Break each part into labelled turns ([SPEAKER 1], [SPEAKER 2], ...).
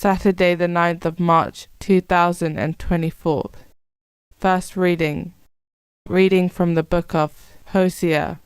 [SPEAKER 1] Saturday the 9th of March 2024. First reading. Reading from the book of Hosea.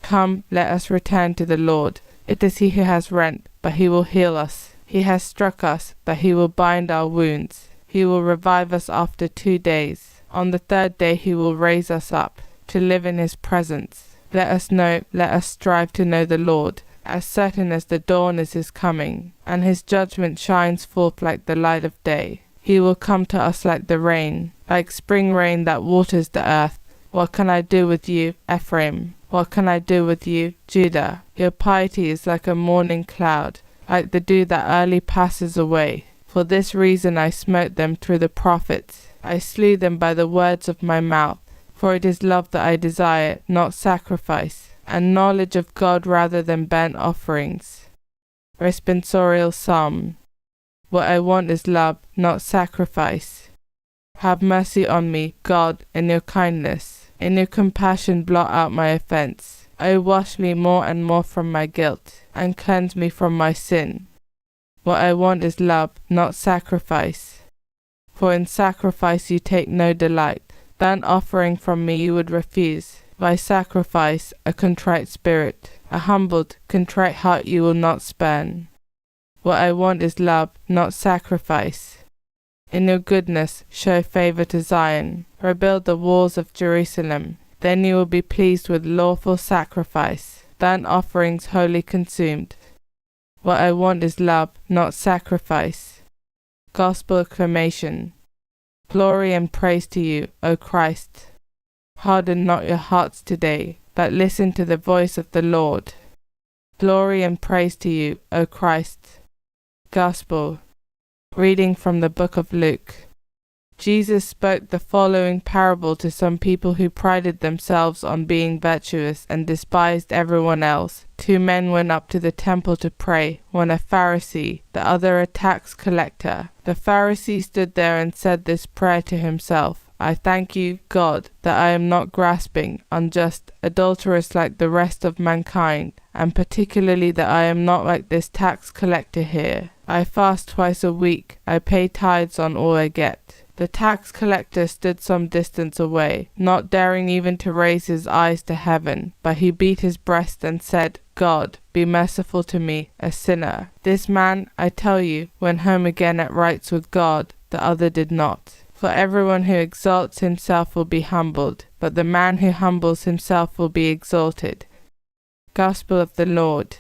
[SPEAKER 1] Come, let us return to the Lord. It is he who has rent, but he will heal us. He has struck us, but he will bind our wounds. He will revive us after 2 days. On the 3rd day he will raise us up, to live in his presence. Let us strive to know the Lord, as certain as the dawn is his coming, and his judgment shines forth like the light of day. He will come to us like the rain, like spring rain that waters the earth. What can I do with you, Ephraim? What can I do with you, Judah? Your piety is like a morning cloud, like the dew that early passes away. For this reason I smote them through the prophets. I slew them by the words of my mouth. For it is love that I desire, not sacrifice, and knowledge of God rather than burnt offerings. Responsorial Psalm. What I want is love, not sacrifice. Have mercy on me, God, in your kindness. In your compassion blot out my offense. O wash me more and more from my guilt, and cleanse me from my sin. What I want is love, not sacrifice. For in sacrifice you take no delight. Burnt offering from me you would refuse. By sacrifice, a contrite spirit, a humbled, contrite heart you will not spurn. What I want is love, not sacrifice. In your goodness, show favor to Zion. Rebuild the walls of Jerusalem. Then you will be pleased with lawful sacrifice, burnt offerings wholly consumed. What I want is love, not sacrifice. Gospel acclamation. Glory and praise to you, O Christ. Harden not your hearts today, but listen to the voice of the Lord. Glory and praise to you, O Christ. Gospel. Reading from the book of Luke. Jesus spoke the following parable to some people who prided themselves on being virtuous and despised everyone else. 2 men went up to the temple to pray, one a Pharisee, the other a tax collector. The Pharisee stood there and said this prayer to himself: I thank you, God, that I am not grasping, unjust, adulterous like the rest of mankind, and particularly that I am not like this tax collector here. I fast twice a week, I pay tithes on all I get. The tax collector stood some distance away, not daring even to raise his eyes to heaven, but he beat his breast and said, God, be merciful to me, a sinner. This man, I tell you, went home again at rights with God, the other did not. For everyone who exalts himself will be humbled, but the man who humbles himself will be exalted. Gospel of the Lord.